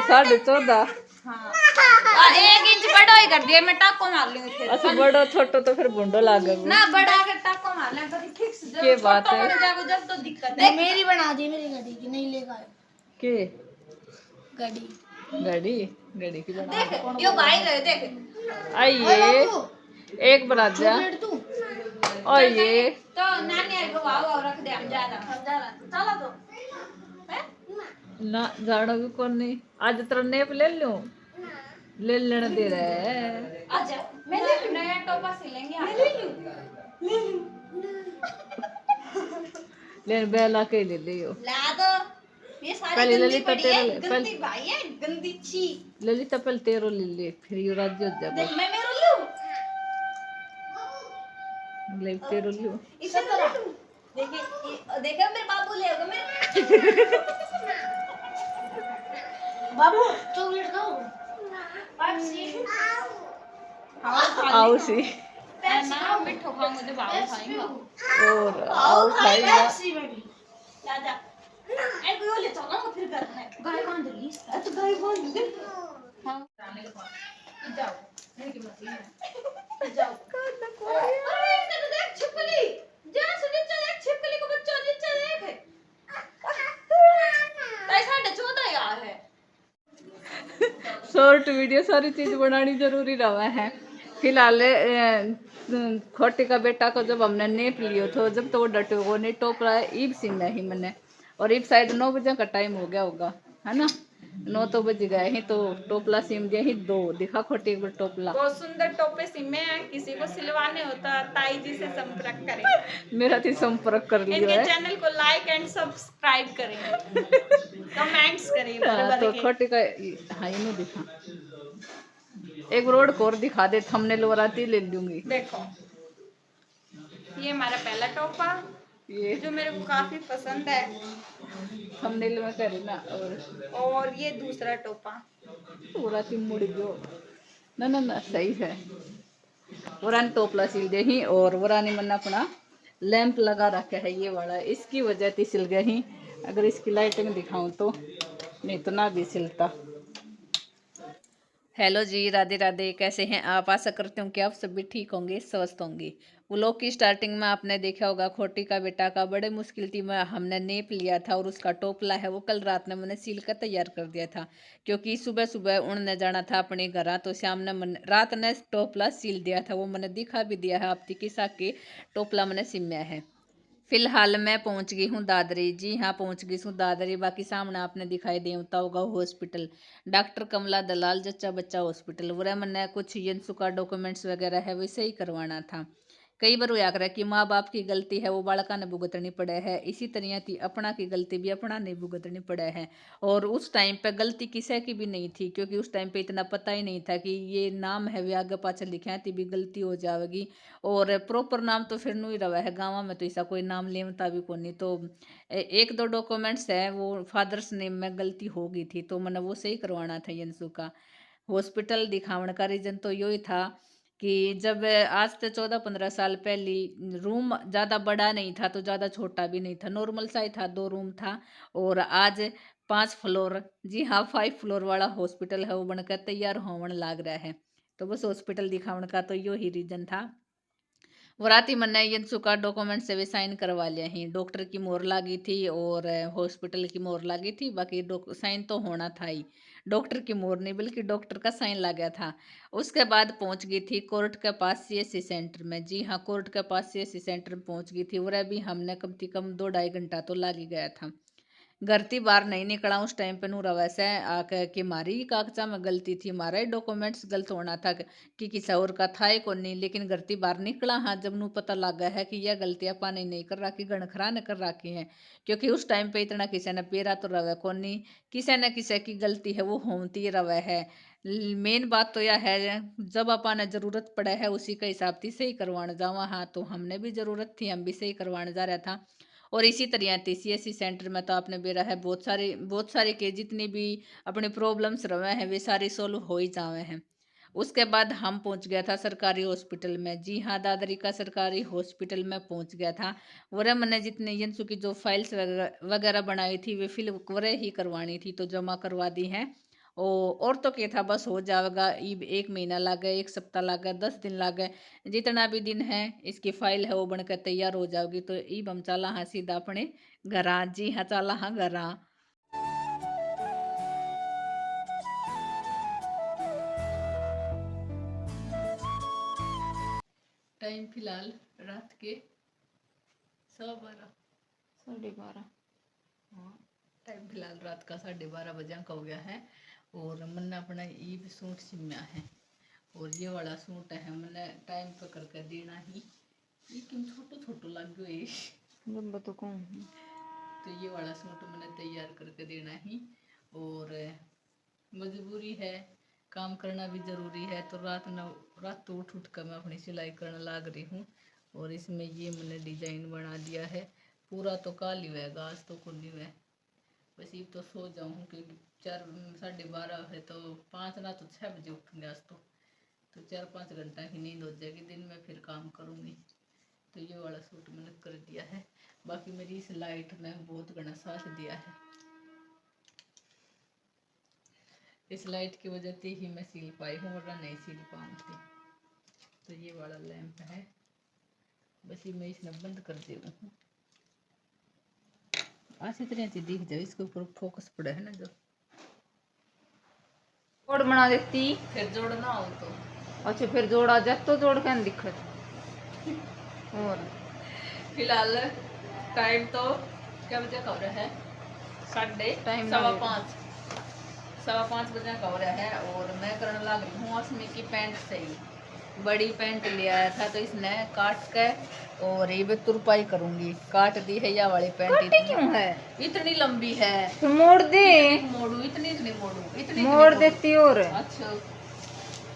14.5। हाँ 1 इंच बड़ा ही कर दिया मैं टाको मार लूं फिर। अच्छा बड़ो छोटो तो फिर बुंडो लागेगा ना बड़ा के टाको मार ले कभी फिक्स जब के बात है जब तो दिक्कत है। मेरी बना दी मेरी गाड़ी की नहीं लेगा के गाड़ी घड़ी घड़ी की बना देख यो भाई रहे देख आइए एक बना दिया चॉकलेट तू और ये तो नानी आई को आओ रख दे हम जा रहा चलो तो हैं ना जानो भी कौन नहीं आज तेरा नेप ले लूं ले लेने दे रहा है अच्छा मैं देख नया टोपा सिलेंगे आप ले लूं ले बेला के ले लियो ला दो ये सारी पहले गंदी ललिता पड़ी है तेरे गंदी भाई है गंदी छी ललिता पहले तेरो ले ले फिर यो राज्य हो जाएगा देख मैं मेरो लूं ले तेरो लियो इसे तो ले लूं देखिए देखो मेरे बाबू ले होगा मेरे बाबू चॉकलेट खाओ पेप्सी आओ सी ना मिठो खाऊंगा तो बाबू खाएंगा और आओ खाएगा पेप्सी में भी ला जा ए को ले चलो ना फिर करना है गाय बांध ली तो गाय बांध दे हां जाओ नहीं की मशीन है जाओ अरे इधर तो देख छिपकली जा सुन नीचे देख छिपकली को बच्चा नीचे देख ऐसा 14 यार है शॉर्ट वीडियो सारी चीज बनानी जरूरी रहा है। फिलहाल खोटी का बेटा को जब हमने नेप लियो तो जब तो वो डटे वो नहीं टोप रहा है ईब सीना ही मैंने और ईब शायद 9 बजे का टाइम हो गया होगा है ना 9 तो बज गए ही तो टोपला सिम दिया ही 2 दिखा खोटी को टोपला बहुत सुंदर टोपे सिमे हैं किसी को सिलवाने होता ताई जी से संपर्क करें मेरा थी संपर्क कर लियो इनके है चैनल को लाइक एंड सब्सक्राइब करें कमेंट्स करें तो खोटी का हाँ इन्हों दिखा एक रोड को और दिखा दे थंबनेल वराती ले लूंगी देखो ये हमारा पहला टोपा ये जो मेरे को काफी पसंद है थंबनेल में करे ना और ये दूसरा टोपा वराती मुड़ गयो ना सही है वरानी टोपला सिल दे ही और वरानी मन अपना लैंप लगा रखा है ये वाला इसकी वजह से सिल गई ही अगर इसकी लाइटिंग दिखाऊं तो नहीं तो ना भी सिलता। हेलो जी राधे राधे कैसे हैं आप आशा करती हूँ कि आप सभी ठीक होंगे स्वस्थ होंगे। व्लॉग की स्टार्टिंग में आपने देखा होगा खोटी का बेटा का बड़े मुश्किल थी में हमने नेप लिया था और उसका टोपला है वो कल रात ने मैंने सील कर तैयार कर दिया था क्योंकि सुबह सुबह उड़ने जाना था अपने घर तो शाम ने रात ने टोपला सील दिया था वो मैंने दिखा भी दिया है आप किसा के टोपला मैंने सिमया है। फिलहाल मैं पहुंच गई हूँ दादरी जी हाँ पहुंच गई हूँ दादरी बाकी सामने आपने दिखाई देता होगा हॉस्पिटल डॉक्टर कमला दलाल जच्चा बच्चा हॉस्पिटल वो मैंने कुछ यंसु का डॉक्यूमेंट्स वगैरह है वैसे ही करवाना था। कई बार होया करे कि माँ बाप की गलती है वो बालका ने भुगतनी पड़े है इसी तरह थी अपना की गलती भी अपना नहीं भुगतनी पड़े है और उस टाइम पे गलती किसी की भी नहीं थी क्योंकि उस टाइम पे इतना पता ही नहीं था कि ये नाम है वे आगे पाछे लिखे थी भी गलती हो जाएगी और प्रॉपर नाम तो फिर नहीं रहा है गाँव में तो ऐसा कोई नाम लेमता भी को नहीं तो 1-2 डॉक्यूमेंट्स है वो फादर्स नेम में गलती हो गई थी तो मैंने वो सही करवाना था यंसु का। हॉस्पिटल दिखाने का रीज़न तो यही था कि जब आज से 14-15 साल पहले रूम ज़्यादा बड़ा नहीं था तो ज़्यादा छोटा भी नहीं था नॉर्मल सा ही था 2 रूम था और आज 5 फ्लोर जी हाँ 5 फ्लोर वाला हॉस्पिटल है वो बनकर तैयार होने लग रहा है तो बस हॉस्पिटल दिखाने का तो यही रीज़न था। वो रात ही मैंने यंसु का डॉक्यूमेंट से भी साइन करवा लिया ही डॉक्टर की मोहर लगी थी और हॉस्पिटल की मोहर लगी थी बाकी साइन तो होना था ही डॉक्टर की मोहर नहीं बल्कि डॉक्टर का साइन लग गया था। उसके बाद पहुंच गई थी कोर्ट के पास सीएससी सेंटर में जी हाँ कोर्ट के पास सीएससी सेंटर में पहुंच गई थी और अभी हमने कम से कम 2-2.5 घंटा तो लग ही गया था। घर थी बाहर नहीं निकला उस टाइम पे नूरा वैसे आके कि हमारी कागजा में गलती थी हमारा ही डॉक्यूमेंट्स गलत होना था कि किसी और का था ही को नहीं लेकिन घर थी बाहर निकला हाँ जब नू पता लग गया है कि यह गलतियाँ पाने नहीं कर रखी गणखरा ने कर रखी हैं क्योंकि उस टाइम पे इतना किसी ने पेरा तो रवे को नहीं किसी न किसी की गलती है वो होती रवे है। मेन बात तो यह है जब अपन जरूरत पड़े है उसी के हिसाब से सही करवाने जावा हाँ तो हमने भी जरूरत थी हम भी सही करवाने जा रहा था और इसी तरह सीएससी सेंटर में तो आपने बेरा है बहुत सारे के जितनी भी अपने प्रॉब्लम्स रहे हैं वे सारे सोल्व हो ही जावे हैं। उसके बाद हम पहुंच गया था सरकारी हॉस्पिटल में जी हाँ दादरी का सरकारी हॉस्पिटल में पहुंच गया था वरे मैंने जितने यंसु की जो फाइल्स वगैरह बनाई थी वे फिल वरे ही करवानी थी तो जमा करवा दी हैं और तो क्या था, बस हो जाएगा। ईब 1 महीना लागे, 1 सप्ताह लागे, 10 दिन लागे, जितना भी दिन है इसकी फाइल है वो बनकर तैयार हो जाएगी। तो ईब हम चला हाँ सीधा अपने घरा। जी हाँ, चला हाँ घरा। टाइम फिलहाल रात के 12:15। 12:30। हाँ, टाइम फिलहाल रात का 12:30 बजे का हो गया है। और मैंने अपना ईब सूट सिम्या है, और ये वाला सूट है मैंने टाइम पे करके देना ही। ये क्यों छोटो छोटो लग गयो ये। जब तो कौन तो ये वाला सूट मैंने तैयार करके देना ही। और मजबूरी है, काम करना भी जरूरी है। तो रात तो उठ कर मैं अपनी सिलाई करने लग रही हूँ। और इसमें ये मैंने डिजाइन बना दिया है। पूरा तो काली हुएगा, आज तो कुछ नहीं हुआ। बस ये तो सो जाऊँ क्योंकि 12:30 है, तो 5 ना तो 6 बजे उठूँगी आज तो 4-5 घंटा की नींद हो जाएगी। दिन में फिर काम करूँगी। तो ये वाला सूट मैंने कर दिया है। बाकी मेरी इस लाइट में बहुत घना साथ दिया है। इस लाइट की वजह से ही मैं सिल पाई हूँ, वरना नहीं सिल पाऊँगी। तो ये वाला लैंप है, बस ये मैं इसमें बंद कर दे रही हूँ। अच्छी तरह से दिख जाए, इसके ऊपर फोकस पड़ा है ना जो। जोड़ बना देती, फिर जोड़ना हो तो अच्छा फिर जोड़ा जा तो जोड़ के दिक्कत। और फिलहाल टाइम तो क्या बजे का हो रहा है, टाइम 5:15 बजे का हो रहा है। और मैं करने लग रही हूँ असमी की पैंट सही। बड़ी पैंट ले आया था तो इसने काट के और ये भी तुरपाई करूंगी। काट दी है यह वाली पैंट। काटी क्यों है? इतनी लंबी है तो मोड़ दे। मोड़ू इतनी मोड़ू इतनी मोड़ देती और अच्छा।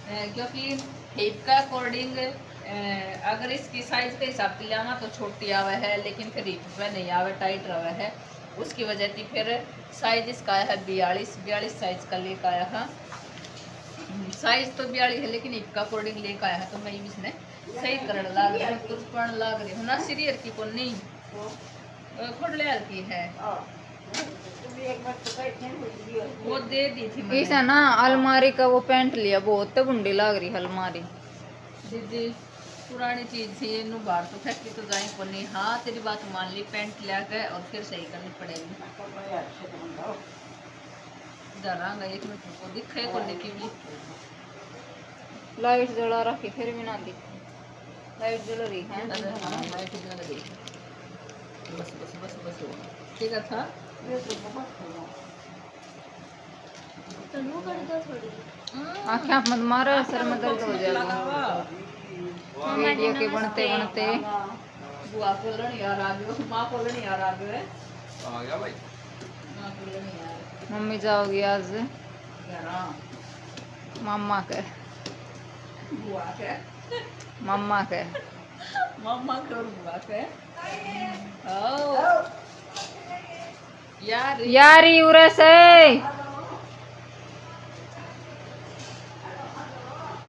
क्योंकि हिप का अकॉर्डिंग अगर इसकी साइज के हिसाब से लिया तो छोटी आवे है, लेकिन फिर हिप में नहीं आवे, टाइट रहा है। उसकी वजह से फिर साइज इसका आया है 42 साइज का लेकर आया है। साइज तो 42 है, लेकिन हिप का अकॉर्डिंग लेकर आया है। तो मैं इसने सही करने लग रही हूँ, तुरपण लग रही हूँ ना। सीरियर की को नहीं खोडले की है, वो दे दी थी मैंने। ऐसा ना अलमारी का वो पैंट लिया, बहुत गुंडी लग रही अलमारी। दीदी पुरानी चीज थी, इनू बाहर तो फैक्ट्री तो जाए को नहीं। हाँ तेरी बात मान ली, पैंट ले गए और फिर सही करनी पड़ेगी। डालांगा 1 मिनट को दिखे को लेके भी। लाइट जला रखी फिर भी ना दिखे। लाइट जल रही है। लाइट जल रही है। बस बस बस बस ठीक है था। आँखें आप मत मारो, सर में दर्द हो जाएगा वीडियो के बनते बनते। बुआ को लड़ी यार आ गयो, माँ को लड़ी यार आ गयो है। आ गया भाई, माँ को लड़ी यार। मम्मी जाओगी आज यारा मामा के, बुआ के, मामा के, मामा के और बुआ के। ओ यार यारी उरे से